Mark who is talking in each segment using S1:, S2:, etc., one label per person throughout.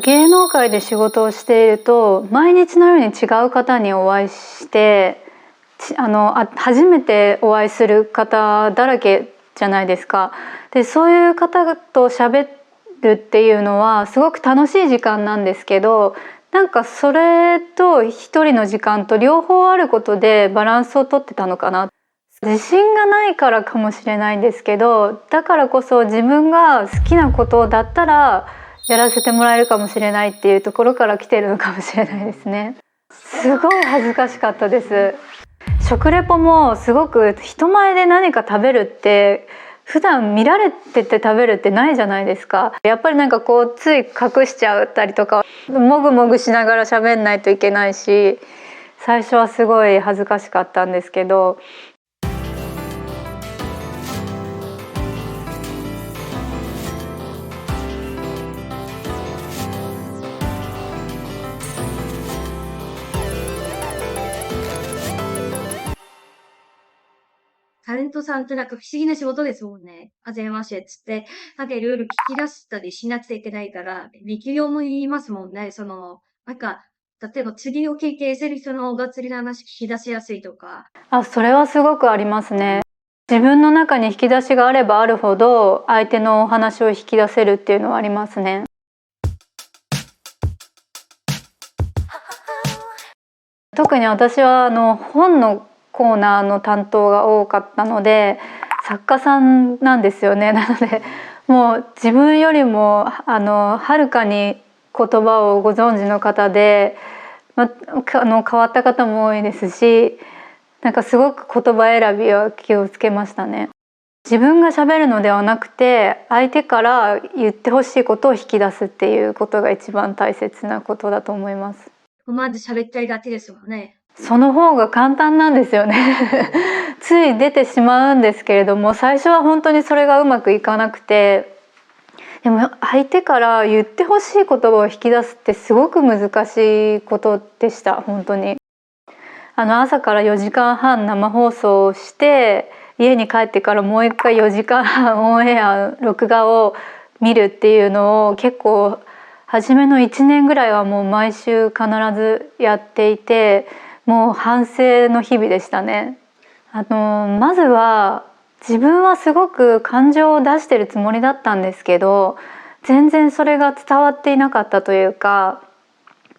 S1: 芸能界で仕事をしていると毎日のように違う方にお会いして初めてお会いする方だらけじゃないですか。でそういう方と喋るっていうのはすごく楽しい時間なんですけど、なんかそれと一人の時間と両方あることでバランスをとってたのかな。自信がないからかもしれないんですけど、だからこそ自分が好きなことだったらやらせてもらえるかもしれないっていうところから来てるのかもしれないですね。すごい恥ずかしかったです。食レポもすごく人前で何か食べるって普段見られてて食べるってないじゃないですか。やっぱりなんかこうつい隠しちゃったりとかもぐもぐしながら喋んないといけないし、最初はすごい恥ずかしかったんですけど。
S2: タレントさんってなんか不思議な仕事ですもんね。はじめましてっつって、なんかいろいろ聞き出したりしなくちゃいけないから、力量も言いますもんね。なんか、例えば釣りを経験してる人のがっつりな話聞き出しやすいとか。
S1: それはすごくありますね。自分の中に引き出しがあればあるほど相手のお話を引き出せるっていうのはありますね。特に私は本のコーナーの担当が多かったので、作家さんなんですよね。なのでもう自分よりもはるかに言葉をご存知の方で、変わった方も多いですし、なんかすごく言葉選びは気をつけましたね。自分が喋るのではなくて相手から言ってほしいことを引き出すっていうことが一番大切なことだと思います。
S2: まず喋ったりがちですもんね。
S1: その方が簡単なんですよね。つい出てしまうんですけれども、最初は本当にそれがうまくいかなくて、でも相手から言ってほしい言葉を引き出すってすごく難しいことでした。本当に朝から4時間半生放送をして家に帰ってからもう一回4時間半オンエア録画を見るっていうのを結構初めの1年ぐらいはもう毎週必ずやっていて、もう反省の日々でしたね。まずは自分はすごく感情を出してるつもりだったんですけど、全然それが伝わっていなかったというか、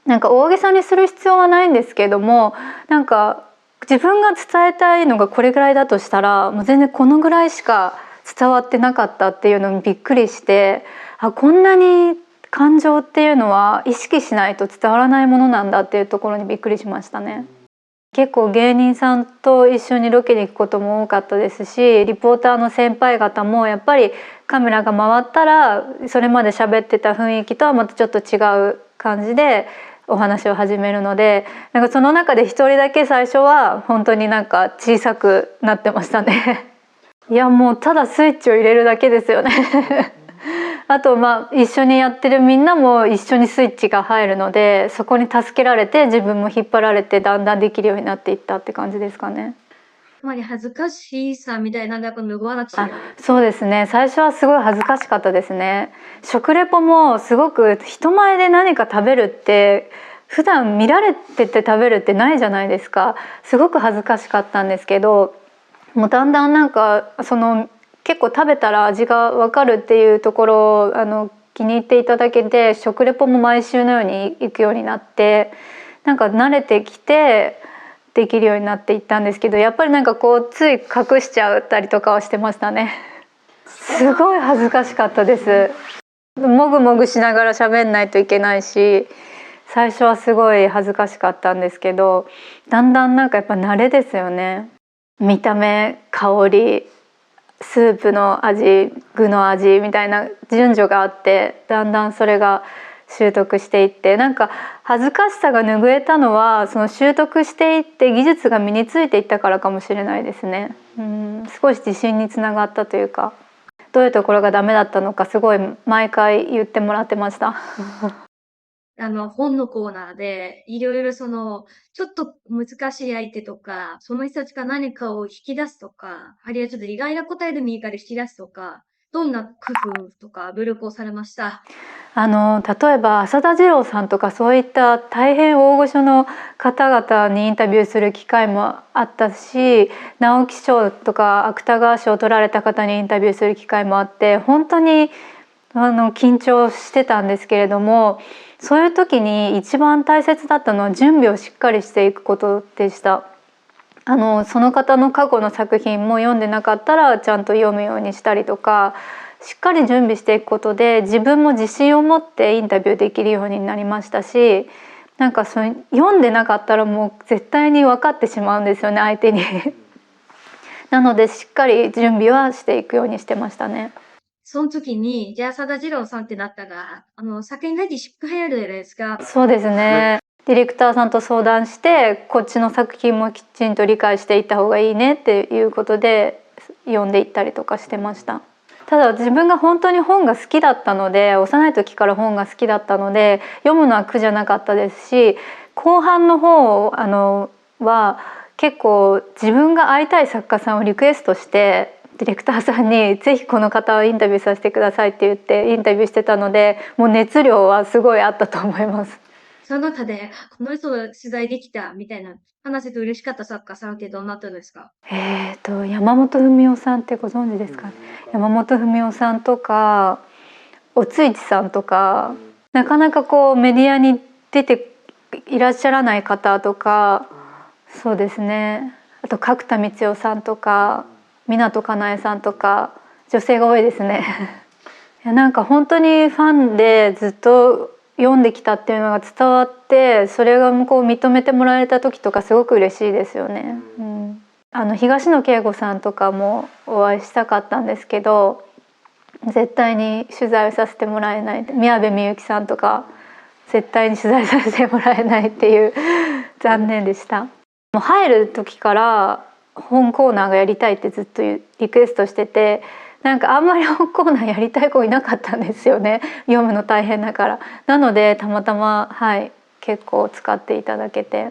S1: なんか大げさにする必要はないんですけども、なんか自分が伝えたいのがこれぐらいだとしたらもう全然このぐらいしか伝わってなかったっていうのにびっくりして、こんなに感情っていうのは意識しないと伝わらないものなんだっていうところにびっくりしましたね。結構芸人さんと一緒にロケに行くことも多かったですし、リポーターの先輩方もやっぱりカメラが回ったらそれまで喋ってた雰囲気とはまたちょっと違う感じでお話を始めるので、なんかその中で一人だけ最初は本当になんか小さくなってましたね。いやもうただスイッチを入れるだけですよね。あと一緒にやってるみんなも一緒にスイッチが入るので、そこに助けられて自分も引っ張られてだんだんできるようになっていったって感じですかね。
S2: つまり恥ずかしさみたいな、なんか拭わなくちゃいけない。
S1: そうですね。最初はすごい恥ずかしかったですね。食レポもすごく人前で何か食べるって普段見られてて食べるってないじゃないですか。すごく恥ずかしかったんですけど、もうだんだんなんか結構食べたら味が分かるっていうところを気に入っていただけて、食レポも毎週のように行くようになって、なんか慣れてきてできるようになっていったんですけど、やっぱりなんかこうつい隠しちゃったりとかはしてましたね。すごい恥ずかしかったです。もぐもぐしながら喋んないといけないし、最初はすごい恥ずかしかったんですけど、だんだんなんかやっぱ慣れですよね。見た目、香り、スープの味、具の味みたいな順序があって、だんだんそれが習得していって、なんか恥ずかしさが拭えたのはその習得していって技術が身についていったからかもしれないですね。少し自信につながったというか、どういうところがダメだったのかすごい毎回言ってもらってました。
S2: 本のコーナーで、いろいろちょっと難しい相手とか、その人たちが何かを引き出すとか、あるいはちょっと意外な答えでもいいから引き出すとか、どんな工夫とか努力をされました？
S1: 例えば浅田次郎さんとかそういった大変大御所の方々にインタビューする機会もあったし、直木賞とか芥川賞を取られた方にインタビューする機会もあって、本当に緊張してたんですけれども、そういう時に一番大切だったのは準備をしっかりしていくことでした。その方の過去の作品も読んでなかったらちゃんと読むようにしたりとか、しっかり準備していくことで自分も自信を持ってインタビューできるようになりましたし、なんか読んでなかったらもう絶対に分かってしまうんですよね、相手になのでしっかり準備はしていくようにしてましたね。
S2: その時に、じゃあ、佐田次郎さんってなったら、作品がしっかりやるじゃないですか。
S1: そうですね。ディレクターさんと相談して、こっちの作品もきちんと理解していった方がいいねっていうことで読んでいったりとかしてました。ただ自分が本当に本が好きだったので、幼い時から本が好きだったので読むのは苦じゃなかったですし、後半の方は結構自分が会いたい作家さんをリクエストしてディレクターさんにぜひこの方をインタビューさせてくださいって言ってインタビューしてたので、もう熱量はすごいあったと思います。
S2: その中で、この人を取材できたみたいな、話せて嬉しかった作家さんってどんなったんですか？
S1: 山本文夫さんってご存知ですか？山本文夫さんとかおついちさんとか、なかなかこうメディアに出ていらっしゃらない方とか、そうですね、あと角田光代さんとか湊かなえさんとか、女性が多いですねいや、なんか本当にファンでずっと読んできたっていうのが伝わって、それが向こう認めてもらえた時とかすごく嬉しいですよね。東野圭吾さんとかもお会いしたかったんですけど、絶対に取材をさせてもらえない。宮部みゆきさんとか絶対に取材させてもらえないっていう残念でした。もう入る時から本コーナーがやりたいってずっとリクエストしてて、なんかあんまり本コーナーやりたい子いなかったんですよね、読むの大変だから。なのでたまたま結構使っていただけて、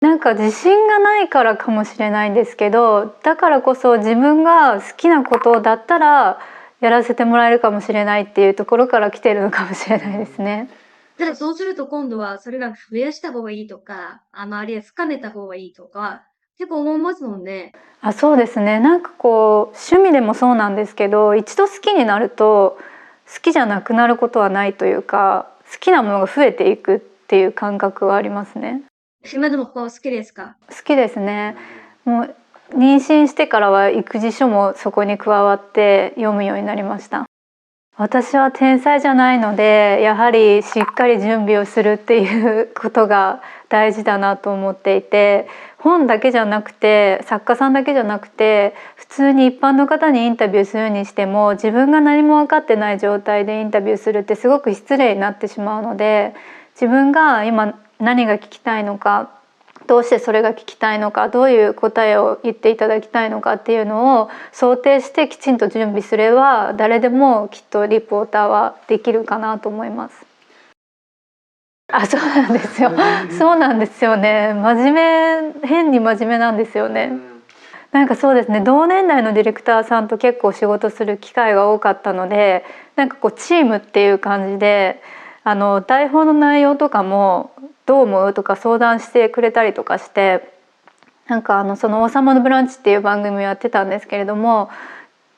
S1: なんか自信がないからかもしれないんですけど、だからこそ自分が好きなことだったらやらせてもらえるかもしれないっていうところから来てるのかもしれないですね。
S2: ただそうすると今度はそれが増やした方がいいとか、あるいは深めた方がいいとか、結構思いますもんね。
S1: そうですね。なんかこう趣味でもそうなんですけど、一度好きになると好きじゃなくなることはないというか、好きなものが増えていくっていう感覚はありますね。
S2: 今でも好きですか？
S1: 好きですね。もう妊娠してからは育児書もそこに加わって読むようになりました。私は天才じゃないので、やはりしっかり準備をするっていうことが大事だなと思っていて、本だけじゃなくて作家さんだけじゃなくて普通に一般の方にインタビューするにしても、自分が何も分かってない状態でインタビューするってすごく失礼になってしまうので、自分が今何が聞きたいのか、どうしてそれが聞きたいのか、どういう答えを言っていただきたいのかっていうのを想定してきちんと準備すれば、誰でもきっとリポーターはできるかなと思います。そうなんですよ。そうなんですよね。変に真面目なんですよね。なんかそうですね、同年代のディレクターさんと結構仕事する機会が多かったので、なんかこうチームっていう感じで、台本の内容とかもどう思うとか相談してくれたりとかして、なんかその「王様のブランチ」っていう番組をやってたんですけれども、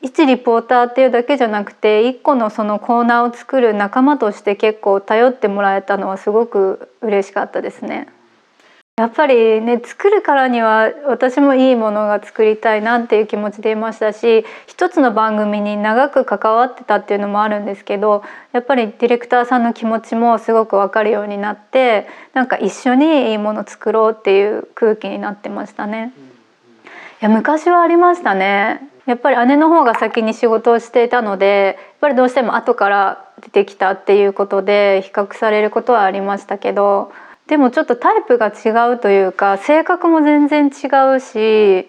S1: 一リポーターっていうだけじゃなくて一個のそのコーナーを作る仲間として結構頼ってもらえたのはすごく嬉しかったですね。やっぱりね、作るからには私もいいものが作りたいなっていう気持ちでいましたし、一つの番組に長く関わってたっていうのもあるんですけど、やっぱりディレクターさんの気持ちもすごく分かるようになって、なんか一緒にいいもの作ろうっていう空気になってましたね。いや、昔はありましたね。やっぱり姉の方が先に仕事をしていたので、やっぱりどうしても後から出てきたっていうことで比較されることはありましたけど、でもちょっとタイプが違うというか、性格も全然違うし、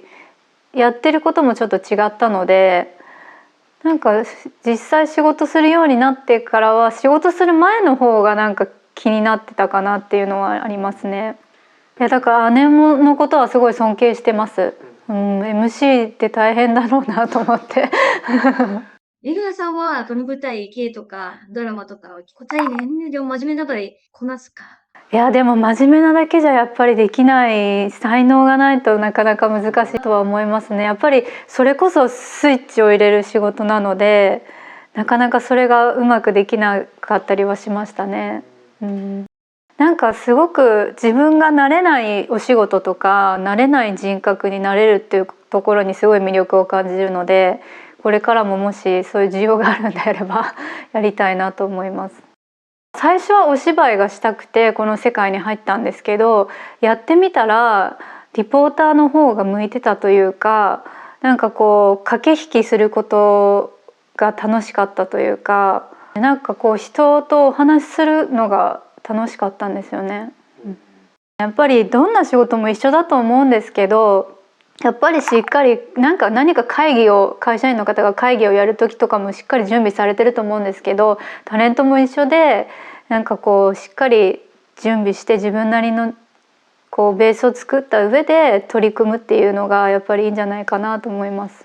S1: やってることもちょっと違ったので、なんか実際仕事するようになってからは仕事する前の方がなんか気になってたかなっていうのはありますね。いや、だから姉のことはすごい尊敬してます。MC って大変だろうなと思って
S2: エルナさんはこの舞台系とかドラマとかを答えね、でも真面目な場合こなすか。
S1: いやでも真面目なだけじゃやっぱりできない、才能がないとなかなか難しいとは思いますね。やっぱりそれこそスイッチを入れる仕事なので、なかなかそれがうまくできなかったりはしましたね。なんかすごく自分が慣れないお仕事とか慣れない人格になれるっていうところにすごい魅力を感じるので、これからももしそういう需要があるんであればやりたいなと思います。最初はお芝居がしたくてこの世界に入ったんですけど、やってみたらリポーターの方が向いてたというか、なんかこう駆け引きすることが楽しかったというか、なんかこう人とお話しするのが楽しかったんですよね。やっぱりどんな仕事も一緒だと思うんですけど、やっぱりしっかり何か会社員の方が会議をやる時とかもしっかり準備されてると思うんですけど、タレントも一緒でなんかこうしっかり準備して自分なりのこうベースを作った上で取り組むっていうのがやっぱりいいんじゃないかなと思います。